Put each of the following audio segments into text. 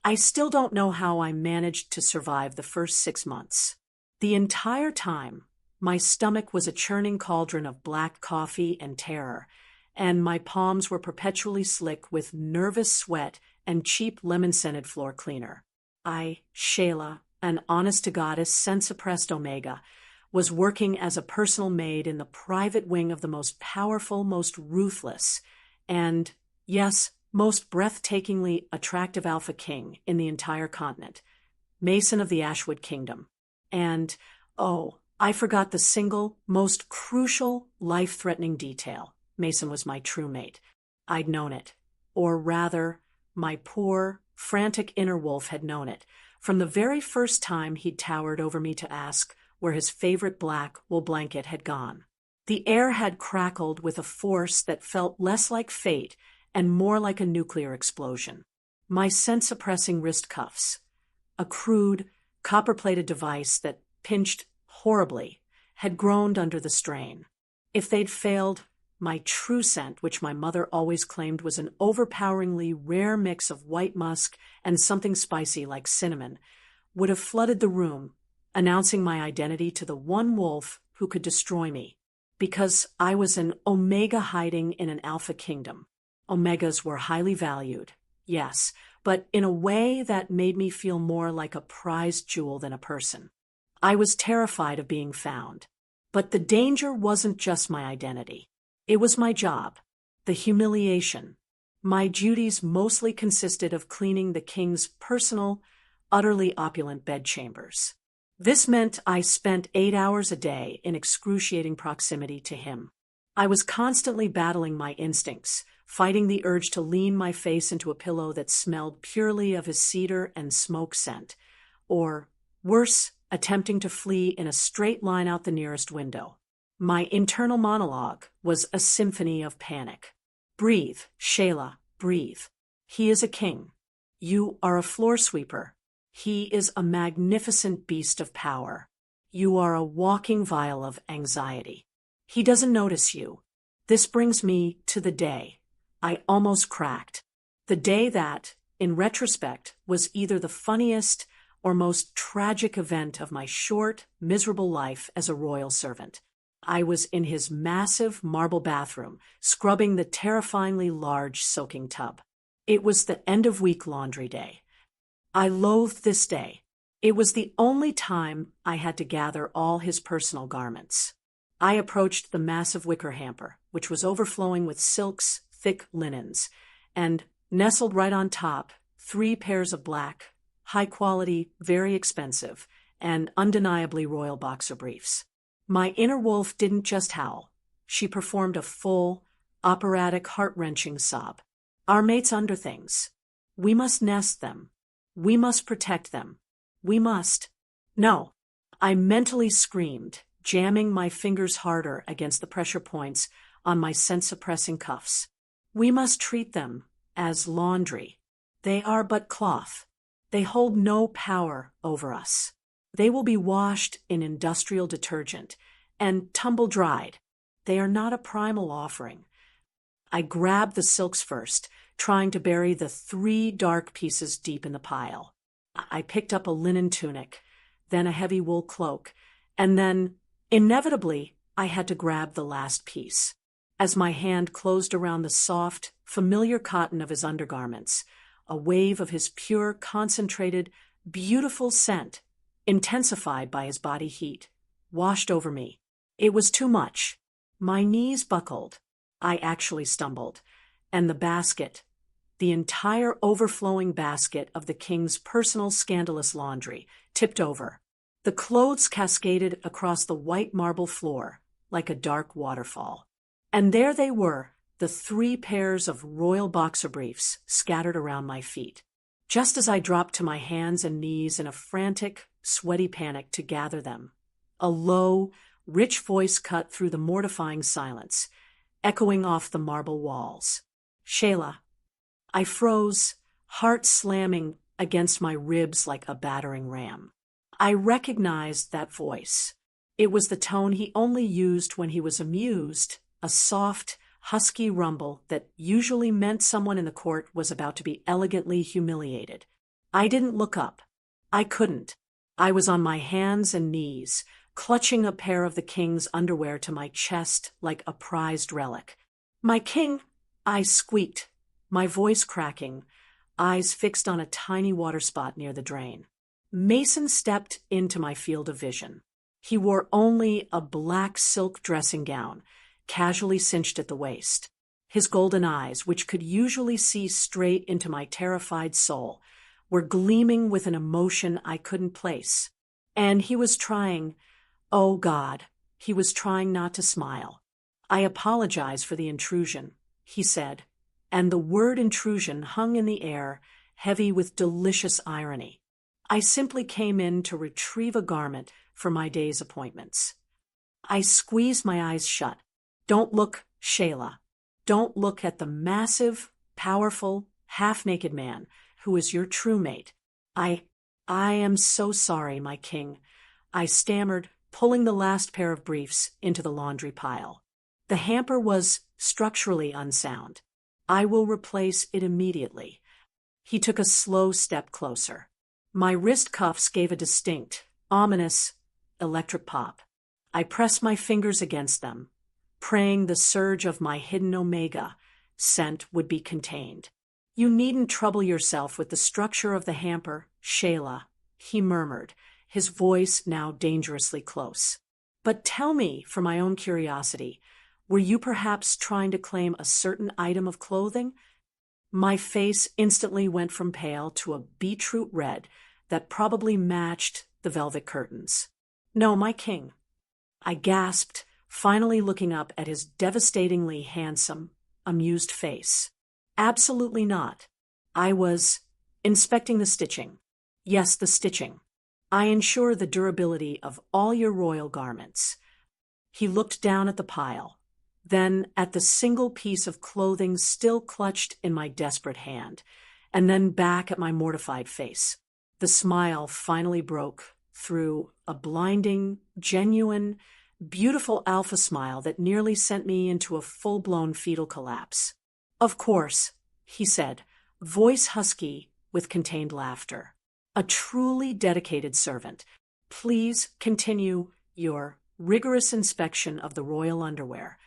I still don't know how I managed to survive the first 6 months. The entire time, my stomach was a churning cauldron of black coffee and terror, and my palms were perpetually slick with nervous sweat and cheap lemon-scented floor cleaner. Shayla, an honest-to-goddess, sense-oppressed Omega, was working as a personal maid in the private wing of the most powerful, most ruthless, and, yes, most breathtakingly attractive Alpha King in the entire continent, Mason of the Ashwood Kingdom. And, oh, I forgot the single, most crucial, life-threatening detail. Mason was my true mate. I'd known it. Or rather, my poor, frantic inner wolf had known it, from the very first time he'd towered over me to ask where his favorite black wool blanket had gone. The air had crackled with a force that felt less like fate and more like a nuclear explosion. My sense-oppressing wrist cuffs, a crude, copper-plated device that pinched horribly, had groaned under the strain. If they'd failed, my true scent, which my mother always claimed was an overpoweringly rare mix of white musk and something spicy like cinnamon, would have flooded the room, announcing my identity to the one wolf who could destroy me, because I was an Omega hiding in an Alpha kingdom. Omegas were highly valued, yes, but in a way that made me feel more like a prized jewel than a person. I was terrified of being found. But the danger wasn't just my identity. It was my job, the humiliation. My duties mostly consisted of cleaning the king's personal, utterly opulent bedchambers. This meant I spent 8 hours a day in excruciating proximity to him. I was constantly battling my instincts, fighting the urge to lean my face into a pillow that smelled purely of his cedar and smoke scent, or, worse, attempting to flee in a straight line out the nearest window. My internal monologue was a symphony of panic. Breathe, Shayla, breathe. He is a king. You are a floor sweeper. He is a magnificent beast of power. You are a walking vial of anxiety. He doesn't notice you. This brings me to the day I almost cracked. The day that, in retrospect, was either the funniest or most tragic event of my short, miserable life as a royal servant. I was in his massive marble bathroom, scrubbing the terrifyingly large soaking tub. It was the end-of-week laundry day. I loathed this day. It was the only time I had to gather all his personal garments. I approached the massive wicker hamper, which was overflowing with silks, thick linens, and, nestled right on top, 3 pairs of black, high-quality, very expensive, and undeniably royal boxer briefs. My inner wolf didn't just howl. She performed a full, operatic, heart-wrenching sob. Our mates underthings. We must nest them. We must protect them. We must. No. I mentally screamed, jamming my fingers harder against the pressure points on my sense-suppressing cuffs. We must treat them as laundry. They are but cloth. They hold no power over us. They will be washed in industrial detergent and tumble-dried. They are not a primal offering. I grabbed the silks first, trying to bury the 3 dark pieces deep in the pile. I picked up a linen tunic, then a heavy wool cloak, and then, inevitably, I had to grab the last piece. As my hand closed around the soft, familiar cotton of his undergarments, a wave of his pure, concentrated, beautiful scent, intensified by his body heat, washed over me. It was too much. My knees buckled. I actually stumbled. And the basket, the entire overflowing basket of the king's personal scandalous laundry, tipped over. The clothes cascaded across the white marble floor like a dark waterfall. And there they were, the 3 pairs of royal boxer briefs scattered around my feet. Just as I dropped to my hands and knees in a frantic, sweaty panic to gather them, a low, rich voice cut through the mortifying silence, echoing off the marble walls. Shayla. I froze, heart slamming against my ribs like a battering ram. I recognized that voice. It was the tone he only used when he was amused, a soft, husky rumble that usually meant someone in the court was about to be elegantly humiliated. I didn't look up. I couldn't. I was on my hands and knees, clutching a pair of the king's underwear to my chest like a prized relic. My king, I squeaked, my voice cracking, eyes fixed on a tiny water spot near the drain. Mason stepped into my field of vision. He wore only a black silk dressing gown, casually cinched at the waist. His golden eyes, which could usually see straight into my terrified soul, were gleaming with an emotion I couldn't place. And he was trying, oh God, he was trying not to smile. I apologize for the intrusion, he said, and the word intrusion hung in the air, heavy with delicious irony. I simply came in to retrieve a garment for my day's appointments. I squeezed my eyes shut. Don't look, Shayla. Don't look at the massive, powerful, half-naked man who is your true mate. I am so sorry, my king, I stammered, pulling the last pair of briefs into the laundry pile. The hamper was structurally unsound. I will replace it immediately. He took a slow step closer. My wrist cuffs gave a distinct, ominous, electric pop. I pressed my fingers against them, praying the surge of my hidden omega scent would be contained. You needn't trouble yourself with the structure of the hamper, Shayla, he murmured, his voice now dangerously close. But tell me, for my own curiosity, were you perhaps trying to claim a certain item of clothing? My face instantly went from pale to a beetroot red that probably matched the velvet curtains. No, my king, I gasped, finally looking up at his devastatingly handsome, amused face. Absolutely not. I was inspecting the stitching. Yes, the stitching. I ensure the durability of all your royal garments. He looked down at the pile, then at the single piece of clothing still clutched in my desperate hand, and then back at my mortified face. The smile finally broke through a blinding, genuine, beautiful alpha smile that nearly sent me into a full-blown fetal collapse. Of course, he said, voice husky with contained laughter. A truly dedicated servant. Please continue your rigorous inspection of the royal underwear.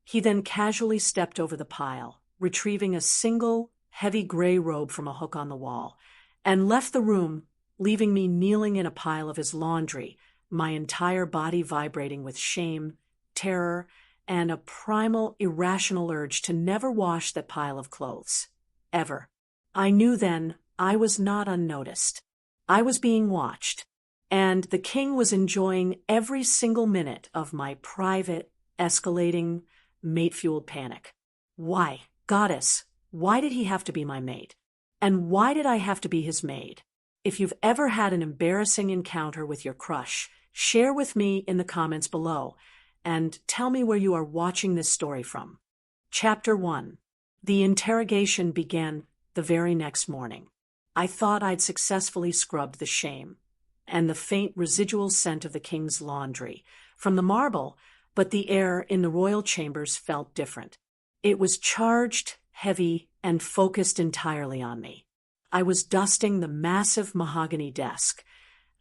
He then casually stepped over the pile, retrieving a single, heavy gray robe from a hook on the wall, and left the room, leaving me kneeling in a pile of his laundry, my entire body vibrating with shame, terror, and a primal, irrational urge to never wash that pile of clothes. Ever. I knew then I was not unnoticed. I was being watched, and the king was enjoying every single minute of my private, escalating, mate-fueled panic. Why, goddess, why did he have to be my mate? And why did I have to be his maid? If you've ever had an embarrassing encounter with your crush, share with me in the comments below, and tell me where you are watching this story from. Chapter 1. The interrogation began the very next morning. I thought I'd successfully scrubbed the shame and the faint residual scent of the king's laundry from the marble, but the air in the royal chambers felt different. It was charged, heavy, and focused entirely on me. I was dusting the massive mahogany desk,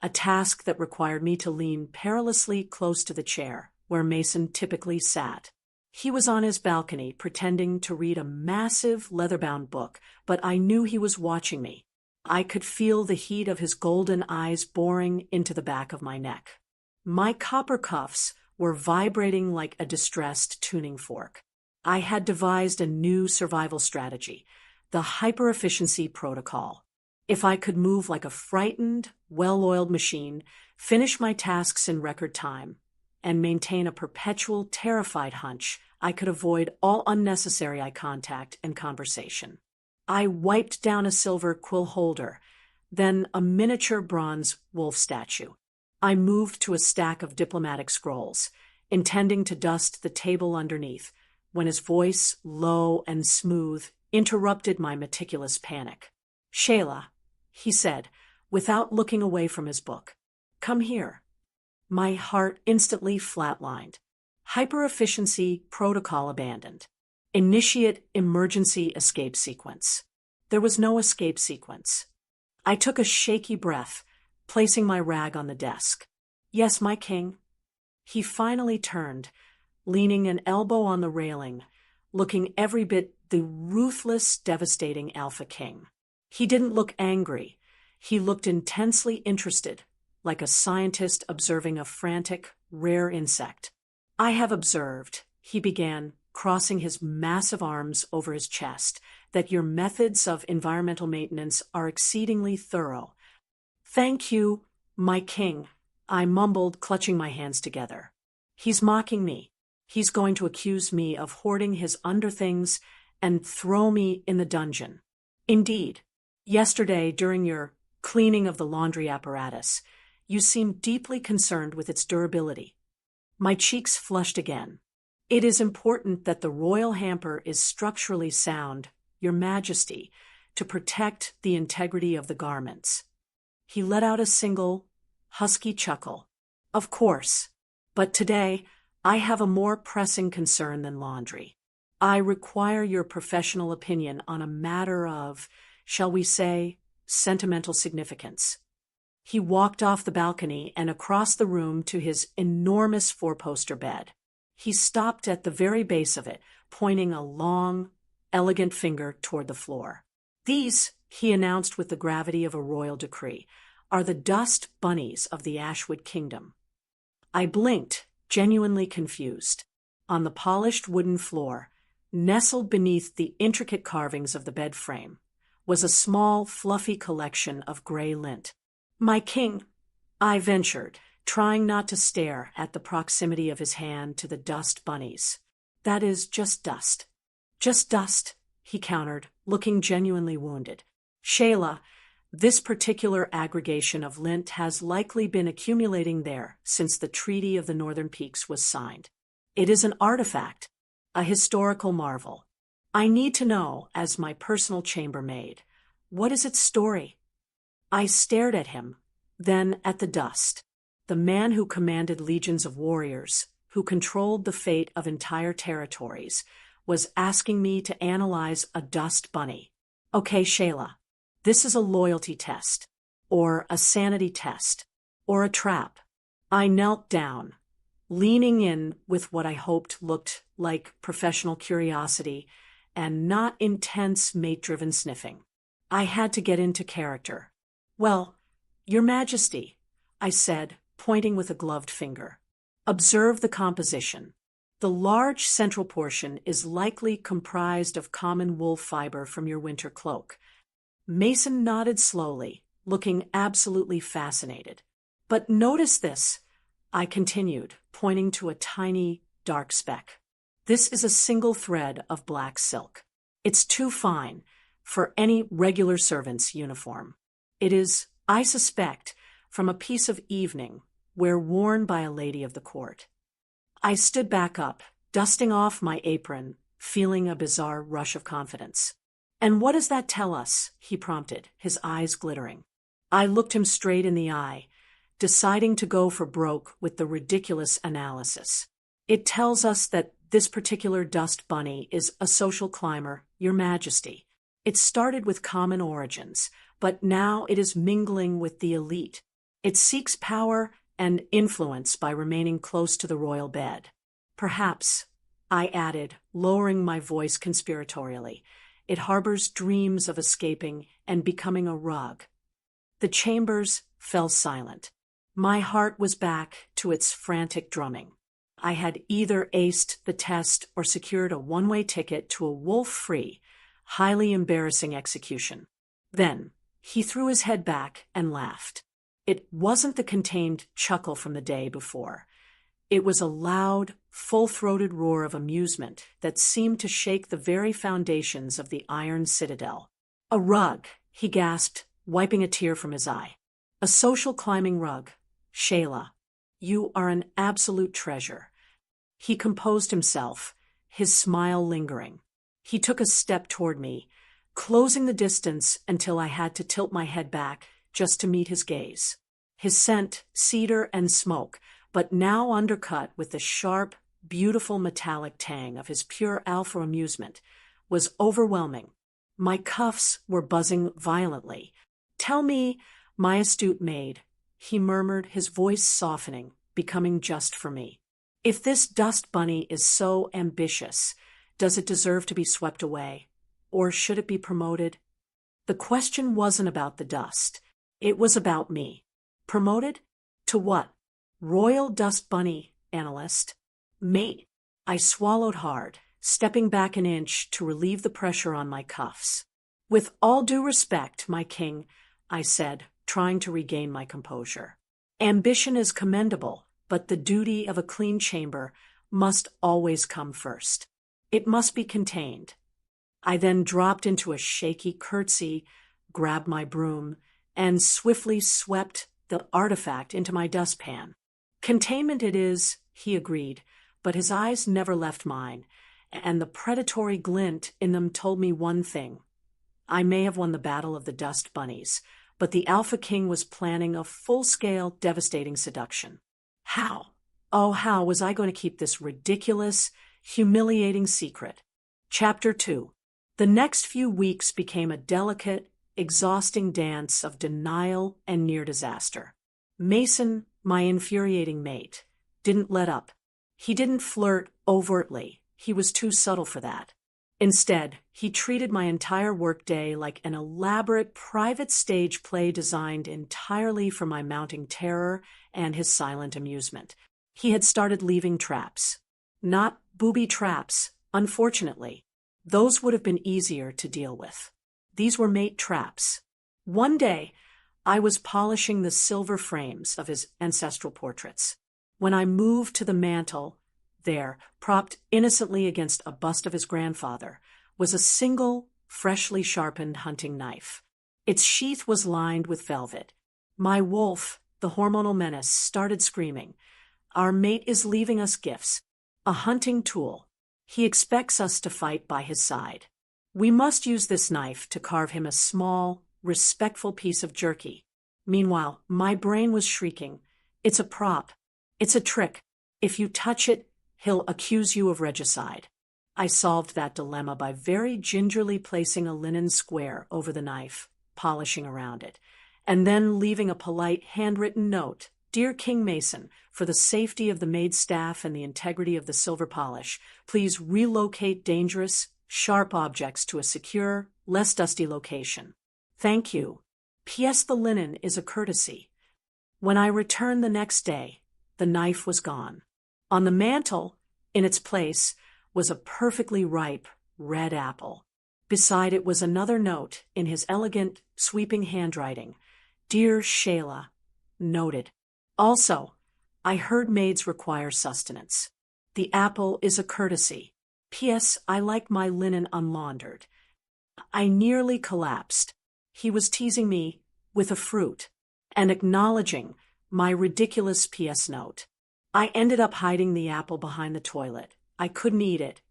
a task that required me to lean perilously close to the chair where Mason typically sat. He was on his balcony pretending to read a massive leather-bound book, but I knew he was watching me. I could feel the heat of his golden eyes boring into the back of my neck. My copper cuffs were vibrating like a distressed tuning fork. I had devised a new survival strategy, the hyper-efficiency protocol. If I could move like a frightened, well-oiled machine, finish my tasks in record time, and maintain a perpetual, terrified hunch, I could avoid all unnecessary eye contact and conversation. I wiped down a silver quill holder, then a miniature bronze wolf statue. I moved to a stack of diplomatic scrolls, intending to dust the table underneath, when his voice, low and smooth, interrupted my meticulous panic. Shayla, he said, without looking away from his book. Come here. My heart instantly flatlined. Hyper-efficiency protocol abandoned. Initiate emergency escape sequence. There was no escape sequence. I took a shaky breath, placing my rag on the desk. Yes, my king. He finally turned, leaning an elbow on the railing, looking every bit the ruthless, devastating Alpha King. He didn't look angry. He looked intensely interested, like a scientist observing a frantic, rare insect. I have observed, he began, crossing his massive arms over his chest, that your methods of environmental maintenance are exceedingly thorough. Thank you, my king, I mumbled, clutching my hands together. He's mocking me. He's going to accuse me of hoarding his underthings and throw me in the dungeon. Indeed, yesterday, during your cleaning of the laundry apparatus, you seemed deeply concerned with its durability. My cheeks flushed again. It is important that the royal hamper is structurally sound, Your Majesty, to protect the integrity of the garments. He let out a single, husky chuckle. Of course, but today I have a more pressing concern than laundry. I require your professional opinion on a matter of, shall we say, sentimental significance. He walked off the balcony and across the room to his enormous four-poster bed. He stopped at the very base of it, pointing a long, elegant finger toward the floor. These, he announced with the gravity of a royal decree, are the dust bunnies of the Ashwood Kingdom. I blinked, genuinely confused. On the polished wooden floor, nestled beneath the intricate carvings of the bed frame, was a small, fluffy collection of gray lint. My king, I ventured, trying not to stare at the proximity of his hand to the dust bunnies. That is just dust. Just dust, he countered, looking genuinely wounded. Shayla, this particular aggregation of lint has likely been accumulating there since the Treaty of the Northern Peaks was signed. It is an artifact, a historical marvel. I need to know, as my personal chambermaid, what is its story? I stared at him, then at the dust. The man who commanded legions of warriors, who controlled the fate of entire territories, was asking me to analyze a dust bunny. Okay, Shayla, this is a loyalty test, or a sanity test, or a trap. I knelt down, leaning in with what I hoped looked like professional curiosity and not intense mate-driven sniffing. I had to get into character. Well, Your Majesty, I said, pointing with a gloved finger. Observe the composition. The large central portion is likely comprised of common wool fiber from your winter cloak. Mason nodded slowly, looking absolutely fascinated. But notice this, I continued, pointing to a tiny, dark speck. This is a single thread of black silk. It's too fine for any regular servant's uniform. It is, I suspect, from a piece of evening wear worn by a lady of the court. I stood back up, dusting off my apron, feeling a bizarre rush of confidence. And what does that tell us? He prompted, his eyes glittering. I looked him straight in the eye, deciding to go for broke with the ridiculous analysis. It tells us that this particular dust bunny is a social climber, Your Majesty. It started with common origins, but now it is mingling with the elite. It seeks power and influence by remaining close to the royal bed. Perhaps, I added, lowering my voice conspiratorially, it harbors dreams of escaping and becoming a rug. The chambers fell silent. My heart was back to its frantic drumming. I had either aced the test or secured a one-way ticket to a wolf-free, highly embarrassing execution. Then, he threw his head back and laughed. It wasn't the contained chuckle from the day before. It was a loud, full-throated roar of amusement that seemed to shake the very foundations of the Iron Citadel. A rug, he gasped, wiping a tear from his eye. A social climbing rug. Shayla, you are an absolute treasure. He composed himself, his smile lingering. He took a step toward me, closing the distance until I had to tilt my head back just to meet his gaze. His scent, cedar and smoke, but now undercut with the sharp, beautiful metallic tang of his pure alpha amusement, was overwhelming. My cuffs were buzzing violently, Tell me, my astute maid, he murmured, his voice softening, becoming just for me. If this dust bunny is so ambitious, does it deserve to be swept away? Or should it be promoted? The question wasn't about the dust. It was about me. Promoted? To what? Royal dust bunny analyst. Mate. I swallowed hard, stepping back an inch to relieve the pressure on my cuffs. With all due respect, my king, I said, trying to regain my composure. Ambition is commendable, but the duty of a clean chamber must always come first. It must be contained. I then dropped into a shaky curtsy, grabbed my broom, and swiftly swept the artifact into my dustpan. Containment it is, he agreed, but his eyes never left mine, and the predatory glint in them told me one thing. I may have won the battle of the dust bunnies, but the Alpha King was planning a full-scale, devastating seduction. How? Oh, how was I going to keep this ridiculous, humiliating secret? Chapter 2. The next few weeks became a delicate, exhausting dance of denial and near disaster. Mason, my infuriating mate, didn't let up. He didn't flirt overtly. He was too subtle for that. Instead, he treated my entire workday like an elaborate private stage play designed entirely for my mounting terror and his silent amusement. He had started leaving traps. Not booby traps, unfortunately. Those would have been easier to deal with. These were mate traps. One day, I was polishing the silver frames of his ancestral portraits. When I moved to the mantel, there, propped innocently against a bust of his grandfather, was a single, freshly sharpened hunting knife. Its sheath was lined with velvet. My wolf, the hormonal menace, started screaming. Our mate is leaving us gifts. A hunting tool. He expects us to fight by his side. We must use this knife to carve him a small, respectful piece of jerky. Meanwhile, my brain was shrieking. It's a prop. It's a trick. If you touch it, he'll accuse you of regicide. I solved that dilemma by very gingerly placing a linen square over the knife, polishing around it, and then leaving a polite handwritten note. Dear King Mason, for the safety of the maid staff and the integrity of the silver polish, please relocate dangerous, sharp objects to a secure, less dusty location. Thank you. P.S. The linen is a courtesy. When I returned the next day, the knife was gone. On the mantel, in its place, was a perfectly ripe red apple. Beside it was another note in his elegant, sweeping handwriting. Dear Shayla, noted. Also, I heard maids require sustenance. The apple is a courtesy. P.S. I like my linen unlaundered. I nearly collapsed. He was teasing me with a fruit and acknowledging my ridiculous P.S. note. I ended up hiding the apple behind the toilet. I couldn't eat it.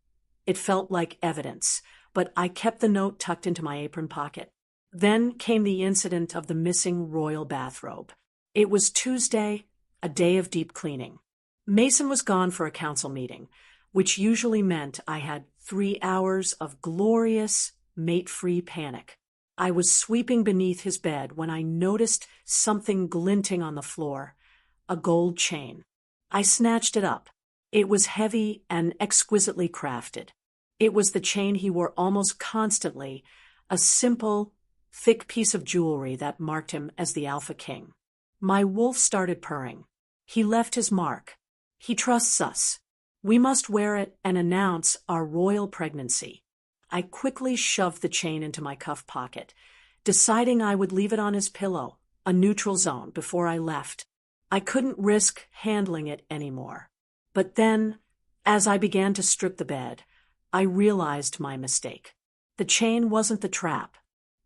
It felt like evidence, but I kept the note tucked into my apron pocket. Then came the incident of the missing royal bathrobe. It was Tuesday, a day of deep cleaning. Mason was gone for a council meeting, which usually meant I had 3 hours of glorious, mate-free panic. I was sweeping beneath his bed when I noticed something glinting on the floor, a gold chain. I snatched it up. It was heavy and exquisitely crafted. It was the chain he wore almost constantly, a simple, thick piece of jewelry that marked him as the Alpha King. My wolf started purring. He left his mark. He trusts us. We must wear it and announce our royal pregnancy. I quickly shoved the chain into my cuff pocket, deciding I would leave it on his pillow, a neutral zone, before I left. I couldn't risk handling it anymore. But then, as I began to strip the bed, I realized my mistake. The chain wasn't the trap.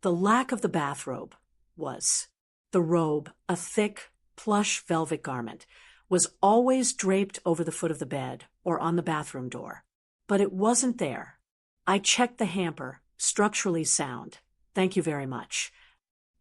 The lack of the bathrobe was. The robe, a thick, plush velvet garment, was always draped over the foot of the bed or on the bathroom door. But it wasn't there. I checked the hamper, structurally sound. Thank you very much.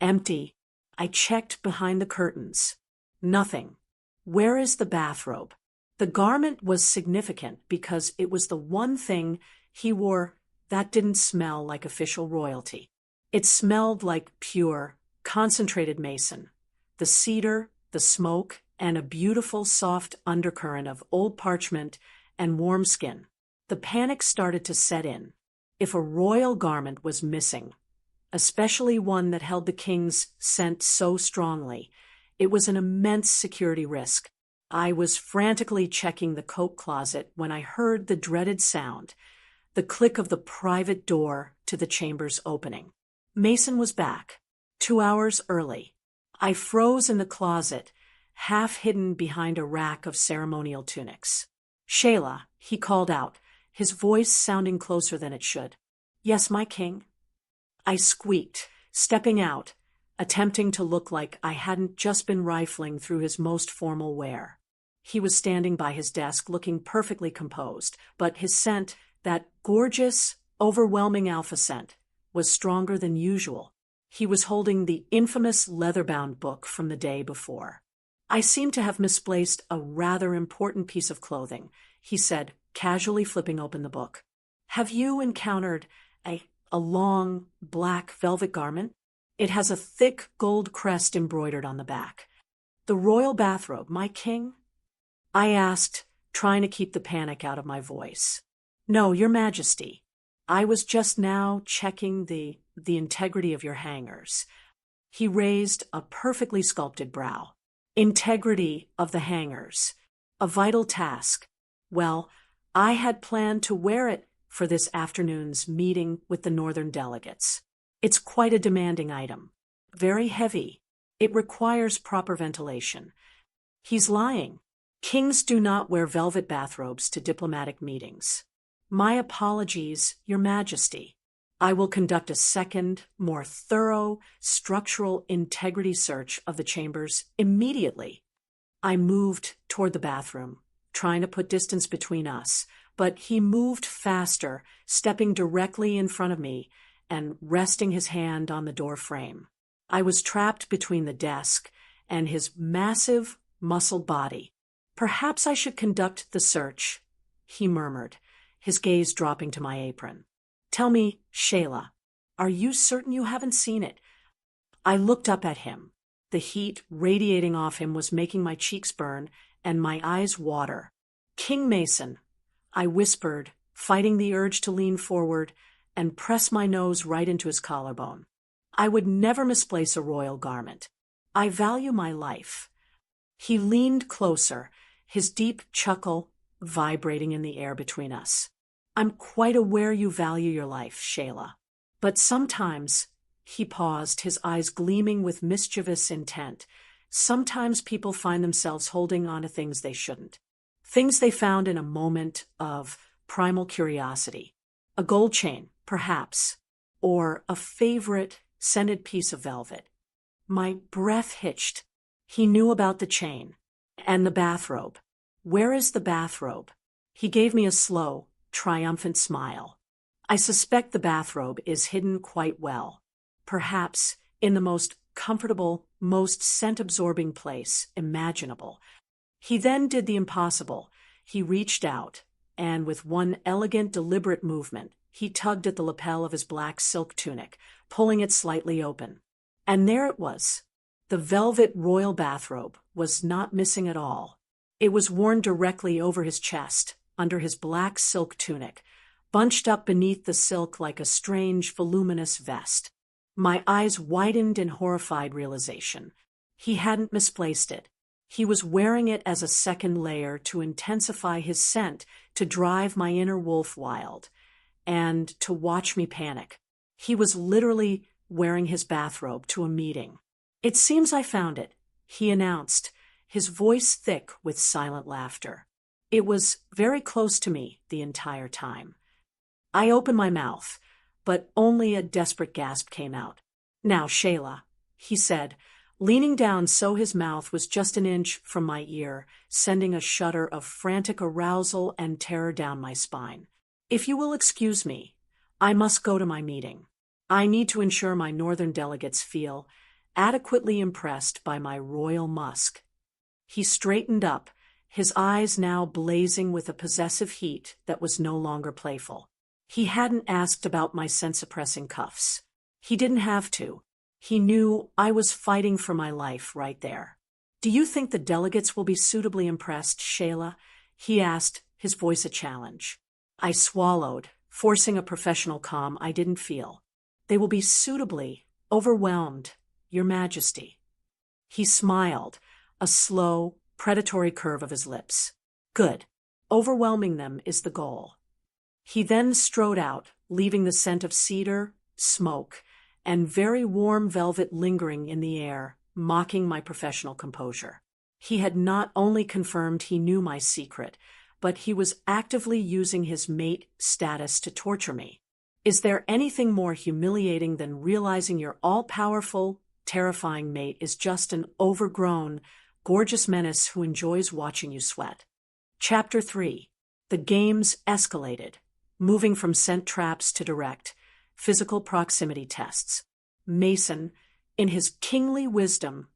Empty. I checked behind the curtains. Nothing. Where is the bathrobe? The garment was significant because it was the one thing he wore that didn't smell like official royalty. It smelled like pure, concentrated mason, the cedar, the smoke, and a beautiful soft undercurrent of old parchment and warm skin. The panic started to set in. If a royal garment was missing, especially one that held the king's scent so strongly, it was an immense security risk. I was frantically checking the coat closet when I heard the dreaded sound, the click of the private door to the chamber's opening. Mason was back, 2 hours early. I froze in the closet, half hidden behind a rack of ceremonial tunics. "Shayla," he called out, his voice sounding closer than it should. "Yes, my king?" I squeaked, stepping out, attempting to look like I hadn't just been rifling through his most formal wear. He was standing by his desk looking perfectly composed, but his scent, that gorgeous, overwhelming alpha scent, was stronger than usual. He was holding the infamous leather-bound book from the day before. "I seem to have misplaced a rather important piece of clothing," he said, casually flipping open the book. "Have you encountered a long, black velvet garment? It has a thick gold crest embroidered on the back. The royal bathrobe, my king?" I asked, trying to keep the panic out of my voice. "No, your majesty. I was just now checking the integrity of your hangers." He raised a perfectly sculpted brow. Integrity of the hangers. A vital task. Well, I had planned to wear it for this afternoon's meeting with the northern delegates. It's quite a demanding item. Very heavy. It requires proper ventilation. He's lying. Kings do not wear velvet bathrobes to diplomatic meetings. My apologies, Your Majesty. I will conduct a second, more thorough, structural integrity search of the chambers immediately. I moved toward the bathroom, trying to put distance between us, but he moved faster, stepping directly in front of me and resting his hand on the door frame. I was trapped between the desk and his massive, muscled body. "Perhaps I should conduct the search," he murmured, his gaze dropping to my apron. "Tell me, Shayla, are you certain you haven't seen it?" I looked up at him. The heat radiating off him was making my cheeks burn and my eyes water. "King Mason," I whispered, fighting the urge to lean forward and press my nose right into his collarbone. "I would never misplace a royal garment. I value my life." He leaned closer, his deep chuckle vibrating in the air between us. "I'm quite aware you value your life, Shayla. But sometimes," he paused, his eyes gleaming with mischievous intent, "sometimes people find themselves holding on to things they shouldn't. Things they found in a moment of primal curiosity. A gold chain, perhaps, or a favorite scented piece of velvet." My breath hitched. He knew about the chain. And the bathrobe. "Where is the bathrobe?" He gave me a slow, triumphant smile. "I suspect the bathrobe is hidden quite well. Perhaps in the most comfortable, most scent-absorbing place imaginable." He then did the impossible. He reached out, and with one elegant, deliberate movement, he tugged at the lapel of his black silk tunic, pulling it slightly open. And there it was. The velvet royal bathrobe was not missing at all. It was worn directly over his chest, under his black silk tunic, bunched up beneath the silk like a strange, voluminous vest. My eyes widened in horrified realization. He hadn't misplaced it. He was wearing it as a second layer to intensify his scent, to drive my inner wolf wild, and to watch me panic. He was literally wearing his bathrobe to a meeting. "It seems I found it," he announced, his voice thick with silent laughter. It was very close to me the entire time. I opened my mouth, but only a desperate gasp came out. "Now, Shayla," he said, leaning down so his mouth was just an inch from my ear, sending a shudder of frantic arousal and terror down my spine. "If you will excuse me, I must go to my meeting. I need to ensure my northern delegates feel adequately impressed by my royal musk." He straightened up, his eyes now blazing with a possessive heat that was no longer playful. He hadn't asked about my scent-suppressing cuffs. He didn't have to. He knew I was fighting for my life right there. "Do you think the delegates will be suitably impressed, Shayla?" he asked, his voice a challenge. I swallowed, forcing a professional calm I didn't feel. "They will be suitably overwhelmed, Your Majesty." He smiled, a slow, predatory curve of his lips. "Good. Overwhelming them is the goal." He then strode out, leaving the scent of cedar, smoke, and very warm velvet lingering in the air, mocking my professional composure. He had not only confirmed he knew my secret, but he was actively using his mate status to torture me. Is there anything more humiliating than realizing your all-powerful, terrifying mate is just an overgrown, gorgeous menace who enjoys watching you sweat? Chapter 3. The games escalated, moving from scent traps to direct, physical proximity tests. Mason, in his kingly wisdom,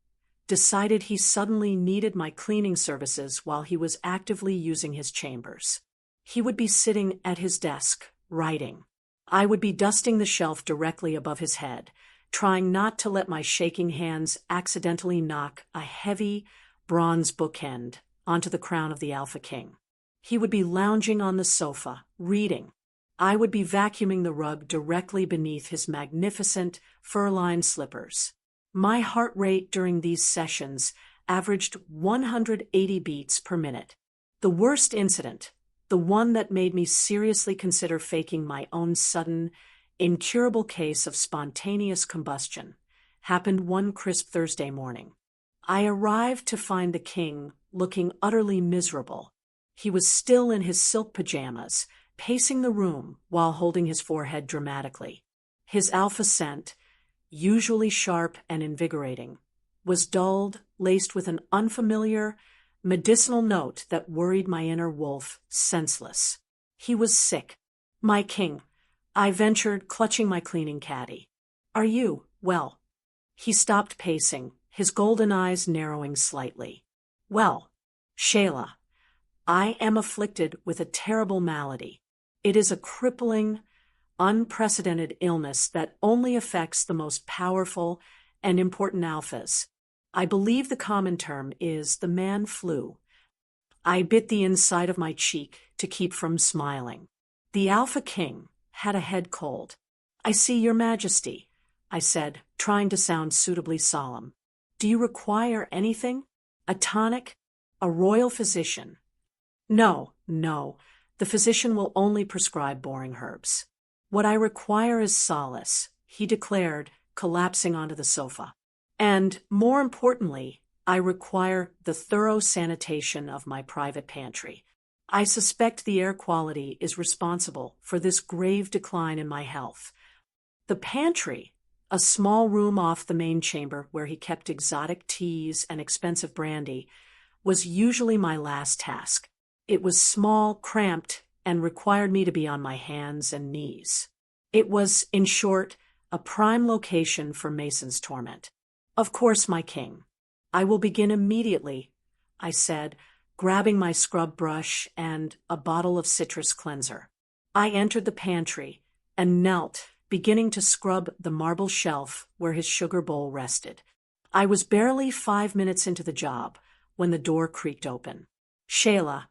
decided he suddenly needed my cleaning services while he was actively using his chambers. He would be sitting at his desk, writing. I would be dusting the shelf directly above his head, trying not to let my shaking hands accidentally knock a heavy, bronze bookend onto the crown of the Alpha King. He would be lounging on the sofa, reading. I would be vacuuming the rug directly beneath his magnificent, fur-lined slippers. My heart rate during these sessions averaged 180 beats per minute. The worst incident, the one that made me seriously consider faking my own sudden, incurable case of spontaneous combustion, happened one crisp Thursday morning. I arrived to find the king looking utterly miserable. He was still in his silk pajamas, pacing the room while holding his forehead dramatically. His alpha scent, usually sharp and invigorating, was dulled, laced with an unfamiliar, medicinal note that worried my inner wolf senseless. He was sick. "My king," I ventured, clutching my cleaning caddy. "Are you, well?" He stopped pacing, his golden eyes narrowing slightly. "Well, Shayla, I am afflicted with a terrible malady. It is a crippling, unprecedented illness that only affects the most powerful and important alphas. I believe the common term is the man flu." I bit the inside of my cheek to keep from smiling. The Alpha King had a head cold. "I see, Your Majesty," I said, trying to sound suitably solemn. "Do you require anything? A tonic? A royal physician?" No, the physician will only prescribe boring herbs. "What I require is solace," he declared, collapsing onto the sofa. "And, more importantly, I require the thorough sanitation of my private pantry. I suspect the air quality is responsible for this grave decline in my health." The pantry, a small room off the main chamber where he kept exotic teas and expensive brandy, was usually my last task. It was small, cramped, and required me to be on my hands and knees. It was, in short, a prime location for Mason's torment. "Of course, my king. I will begin immediately," I said, grabbing my scrub brush and a bottle of citrus cleanser. I entered the pantry and knelt, beginning to scrub the marble shelf where his sugar bowl rested. I was barely 5 minutes into the job when the door creaked open. "Shayla,"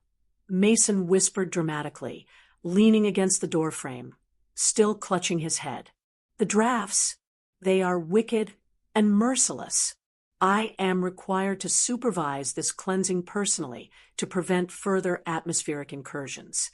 Mason whispered dramatically, leaning against the doorframe, still clutching his head. "The drafts, they are wicked and merciless. I am required to supervise this cleansing personally to prevent further atmospheric incursions."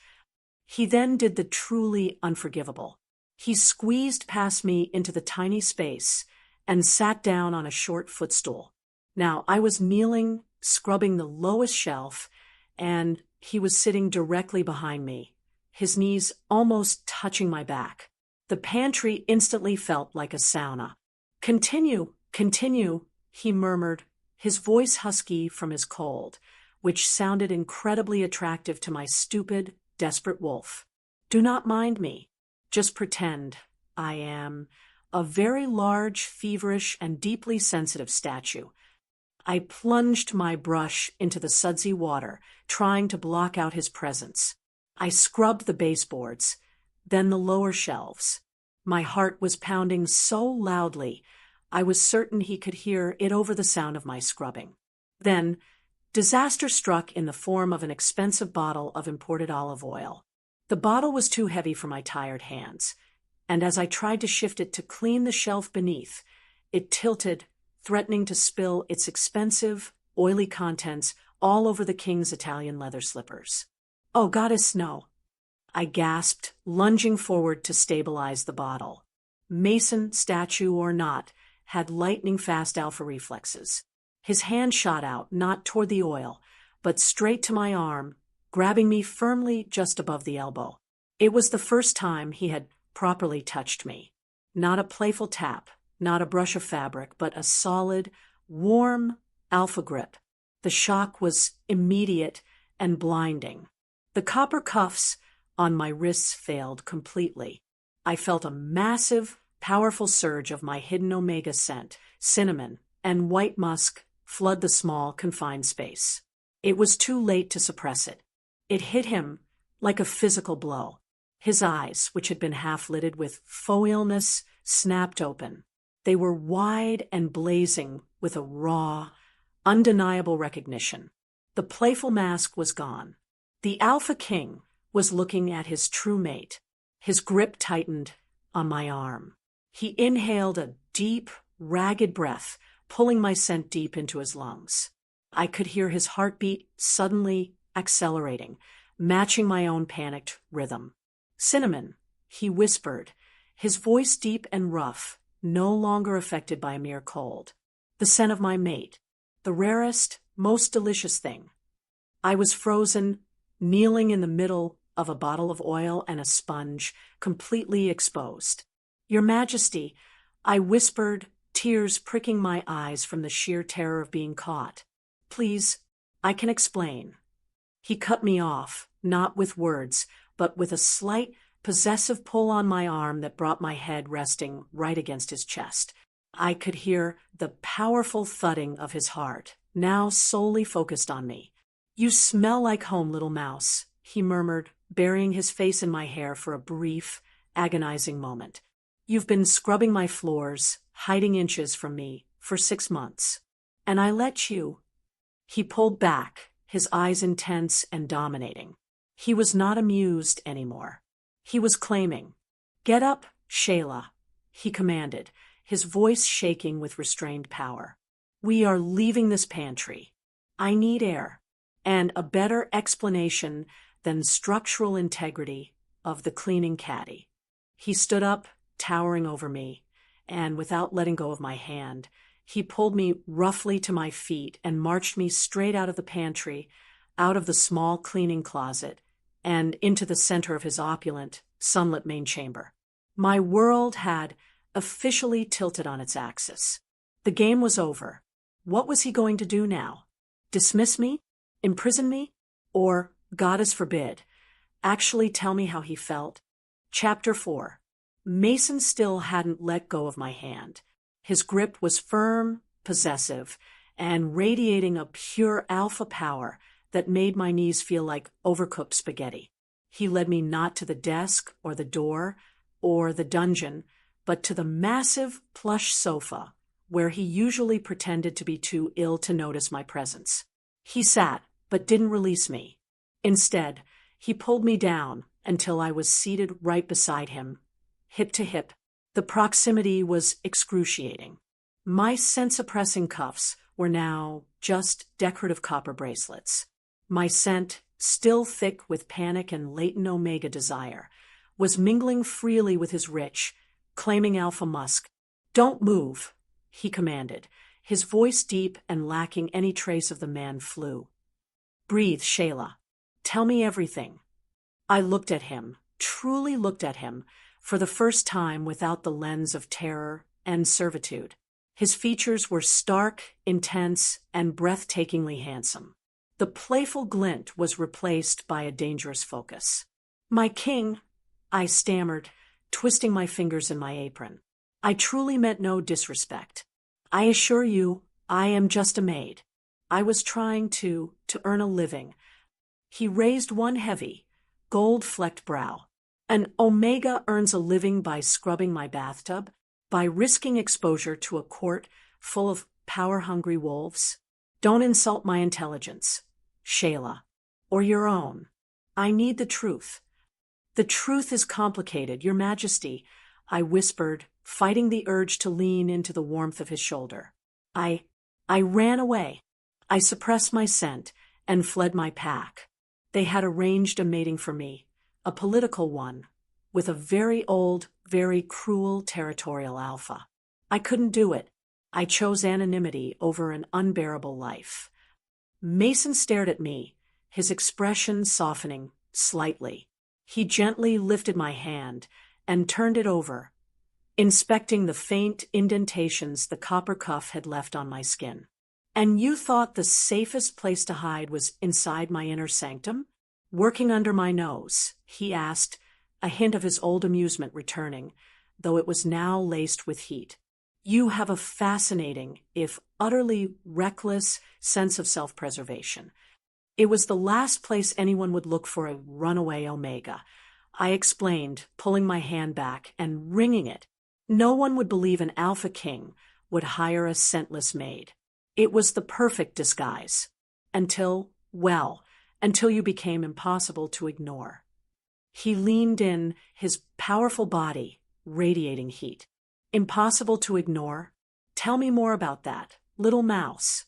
He then did the truly unforgivable. He squeezed past me into the tiny space and sat down on a short footstool. Now, I was kneeling, scrubbing the lowest shelf, and he was sitting directly behind me, his knees almost touching my back. The pantry instantly felt like a sauna. Continue," he murmured, his voice husky from his cold, which sounded incredibly attractive to my stupid, desperate wolf. "Do not mind me. Just pretend I am a very large, feverish, and deeply sensitive statue." I plunged my brush into the sudsy water, trying to block out his presence. I scrubbed the baseboards, then the lower shelves. My heart was pounding so loudly, I was certain he could hear it over the sound of my scrubbing. Then, disaster struck in the form of an expensive bottle of imported olive oil. The bottle was too heavy for my tired hands, and as I tried to shift it to clean the shelf beneath, it tilted, threatening to spill its expensive, oily contents all over the king's Italian leather slippers. "Oh, goddess, no!" I gasped, lunging forward to stabilize the bottle. Mason, statue or not, had lightning-fast alpha reflexes. His hand shot out, not toward the oil, but straight to my arm, grabbing me firmly just above the elbow. It was the first time he had properly touched me. Not a playful tap, not a brush of fabric, but a solid, warm alpha grip. The shock was immediate and blinding. The copper cuffs on my wrists failed completely. I felt a massive, powerful surge of my hidden omega scent, cinnamon, and white musk flood the small, confined space. It was too late to suppress it. It hit him like a physical blow. His eyes, which had been half-lidded with faux illness, snapped open. They were wide and blazing with a raw, undeniable recognition. The playful mask was gone. The Alpha King was looking at his true mate. His grip tightened on my arm. He inhaled a deep, ragged breath, pulling my scent deep into his lungs. I could hear his heartbeat suddenly accelerating, matching my own panicked rhythm. "Cinnamon," he whispered, his voice deep and rough, no longer affected by a mere cold. "The scent of my mate. The rarest, most delicious thing." I was frozen, kneeling in the middle of a bottle of oil and a sponge, completely exposed. "Your Majesty," I whispered, tears pricking my eyes from the sheer terror of being caught. "Please, I can explain." He cut me off, not with words, but with a slight, possessive pull on my arm that brought my head resting right against his chest. I could hear the powerful thudding of his heart, now solely focused on me. "You smell like home, little mouse," he murmured, burying his face in my hair for a brief, agonizing moment. "You've been scrubbing my floors, hiding inches from me, for 6 months. And I let you." He pulled back, his eyes intense and dominating. He was not amused anymore. He was claiming. "Get up, Shayla," he commanded, his voice shaking with restrained power. "We are leaving this pantry. I need air, and a better explanation than structural integrity of the cleaning caddy." He stood up, towering over me, and without letting go of my hand, he pulled me roughly to my feet and marched me straight out of the pantry, out of the small cleaning closet, and into the center of his opulent, sunlit main chamber. My world had officially tilted on its axis. The game was over. What was he going to do now? Dismiss me? Imprison me? Or, goddess forbid, actually tell me how he felt? Chapter 4. Mason still hadn't let go of my hand. His grip was firm, possessive, and radiating a pure alpha power that made my knees feel like overcooked spaghetti. He led me not to the desk or the door or the dungeon, but to the massive plush sofa where he usually pretended to be too ill to notice my presence. He sat, but didn't release me. Instead, he pulled me down until I was seated right beside him, hip to hip. The proximity was excruciating. My scent-suppressing cuffs were now just decorative copper bracelets. My scent, still thick with panic and latent omega desire, was mingling freely with his rich, claiming alpha musk. "Don't move," he commanded, his voice deep and lacking any trace of the man flu. "Breathe, Shayla. Tell me everything." I looked at him, truly looked at him, for the first time without the lens of terror and servitude. His features were stark, intense, and breathtakingly handsome. The playful glint was replaced by a dangerous focus. "My king," I stammered, twisting my fingers in my apron. "I truly meant no disrespect. I assure you, I am just a maid. I was trying to earn a living." He raised one heavy, gold-flecked brow. "An omega earns a living by scrubbing my bathtub? by risking exposure to a court full of power-hungry wolves? Don't insult my intelligence, Shayla, or your own. I need the truth. The truth is complicated, Your Majesty, I whispered, fighting the urge to lean into the warmth of his shoulder. I ran away. I suppressed my scent and fled my pack. They had arranged a mating for me, a political one, with a very old, very cruel territorial alpha. I couldn't do it. I chose anonymity over an unbearable life. Mason stared at me, his expression softening slightly. He gently lifted my hand and turned it over, inspecting the faint indentations the copper cuff had left on my skin. And you thought the safest place to hide was inside my inner sanctum? Working under my nose, he asked, a hint of his old amusement returning, though it was now laced with heat. You have a fascinating, if utterly reckless, sense of self-preservation. It was the last place anyone would look for a runaway Omega, I explained, pulling my hand back and wringing it. No one would believe an alpha king would hire a scentless maid. It was the perfect disguise. Until you became impossible to ignore. He leaned in, his powerful body radiating heat. Impossible to ignore? Tell me more about that, little mouse.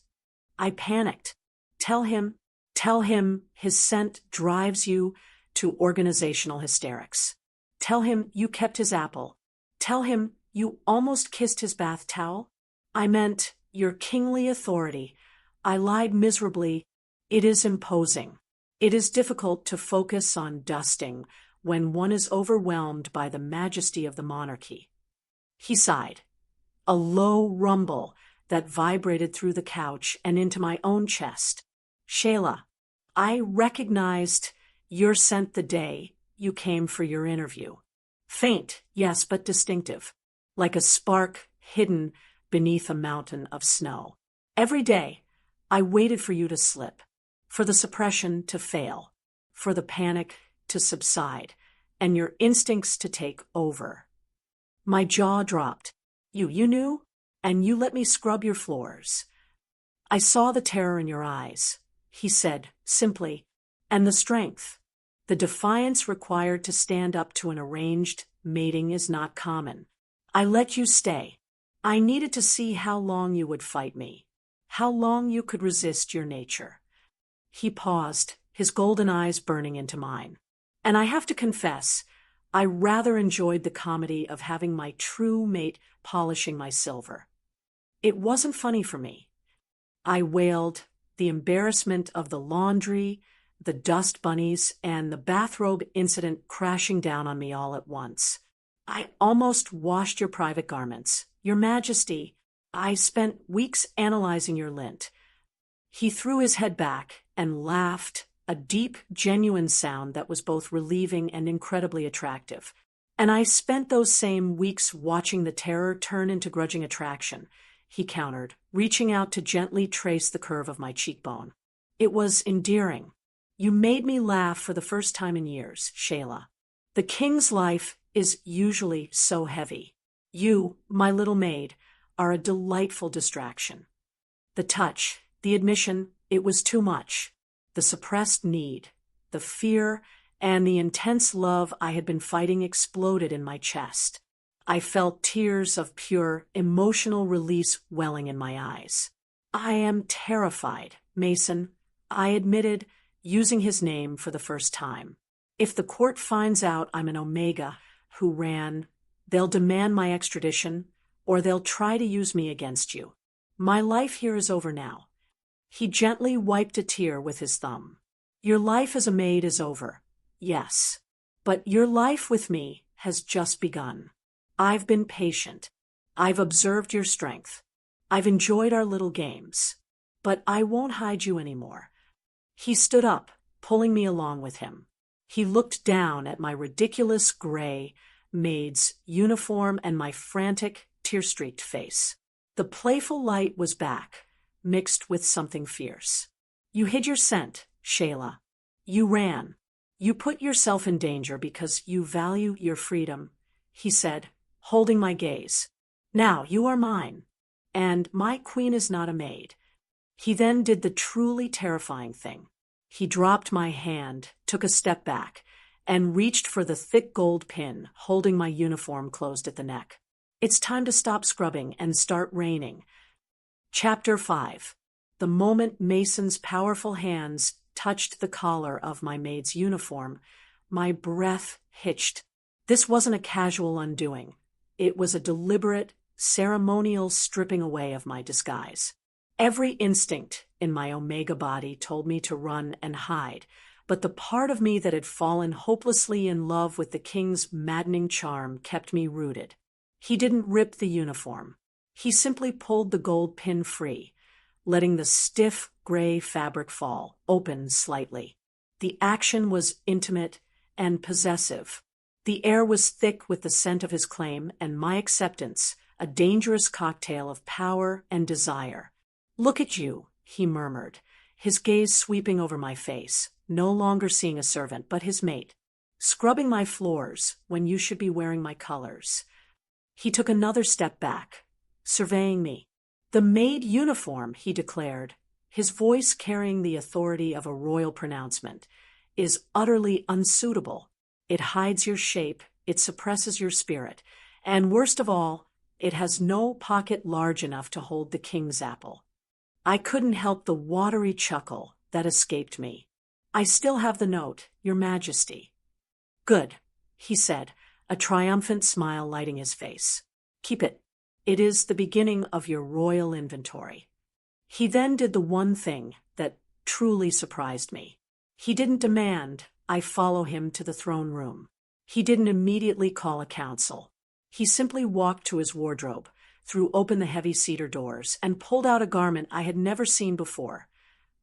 I panicked. Tell him his scent drives you to organizational hysterics. Tell him you kept his apple. Tell him you almost kissed his bath towel. I meant your kingly authority. I lied miserably. It is imposing. It is difficult to focus on dusting when one is overwhelmed by the majesty of the monarchy. He sighed, a low rumble that vibrated through the couch and into my own chest. Shayla, I recognized your scent the day you came for your interview. Faint, yes, but distinctive, like a spark hidden beneath a mountain of snow. Every day, I waited for you to slip, for the suppression to fail, for the panic to subside, and your instincts to take over. My jaw dropped. You knew? And you let me scrub your floors. I saw the terror in your eyes, he said, simply, and the strength. The defiance required to stand up to an arranged mating is not common. I let you stay. I needed to see how long you would fight me, how long you could resist your nature. He paused, his golden eyes burning into mine. And I have to confess, I rather enjoyed the comedy of having my true mate polishing my silver. It wasn't funny for me. I wailed, the embarrassment of the laundry, the dust bunnies, and the bathrobe incident crashing down on me all at once. I almost washed your private garments. Your Majesty, I spent weeks analyzing your lint. He threw his head back and laughed, a deep, genuine sound that was both relieving and incredibly attractive. And I spent those same weeks watching the terror turn into grudging attraction, he countered, reaching out to gently trace the curve of my cheekbone. It was endearing. You made me laugh for the first time in years, Shayla. The king's life is usually so heavy. You, my little maid, are a delightful distraction. The touch, the admission, it was too much. The suppressed need, the fear, and the intense love I had been fighting exploded in my chest. I felt tears of pure, emotional release welling in my eyes. I am terrified, Mason, I admitted, using his name for the first time. If the court finds out I'm an Omega who ran, they'll demand my extradition, or they'll try to use me against you. My life here is over now. He gently wiped a tear with his thumb. Your life as a maid is over, yes, but your life with me has just begun. I've been patient. I've observed your strength. I've enjoyed our little games. But I won't hide you anymore. He stood up, pulling me along with him. He looked down at my ridiculous gray maid's uniform and my frantic, tear-streaked face. The playful light was back, mixed with something fierce. You hid your scent, Shayla. You ran. You put yourself in danger because you value your freedom, he said, holding my gaze. Now you are mine, and my queen is not a maid. He then did the truly terrifying thing. He dropped my hand, took a step back, and reached for the thick gold pin, holding my uniform closed at the neck. It's time to stop scrubbing and start reigning. Chapter 5. The moment Mason's powerful hands touched the collar of my maid's uniform, my breath hitched. This wasn't a casual undoing. It was a deliberate, ceremonial stripping away of my disguise. Every instinct in my Omega body told me to run and hide, but the part of me that had fallen hopelessly in love with the king's maddening charm kept me rooted. He didn't rip the uniform. He simply pulled the gold pin free, letting the stiff gray fabric fall, open slightly. The action was intimate and possessive. The air was thick with the scent of his claim, and my acceptance, a dangerous cocktail of power and desire. "Look at you," he murmured, his gaze sweeping over my face, no longer seeing a servant but his mate. "Scrubbing my floors when you should be wearing my colors." He took another step back, surveying me. "The maid uniform," he declared, his voice carrying the authority of a royal pronouncement, "is utterly unsuitable. It hides your shape, it suppresses your spirit, and worst of all, it has no pocket large enough to hold the king's apple." I couldn't help the watery chuckle that escaped me. "I still have the note, Your Majesty." "Good," he said, a triumphant smile lighting his face. "Keep it. It is the beginning of your royal inventory." He then did the one thing that truly surprised me. He didn't demand I follow him to the throne room. He didn't immediately call a council. He simply walked to his wardrobe, threw open the heavy cedar doors, and pulled out a garment I had never seen before.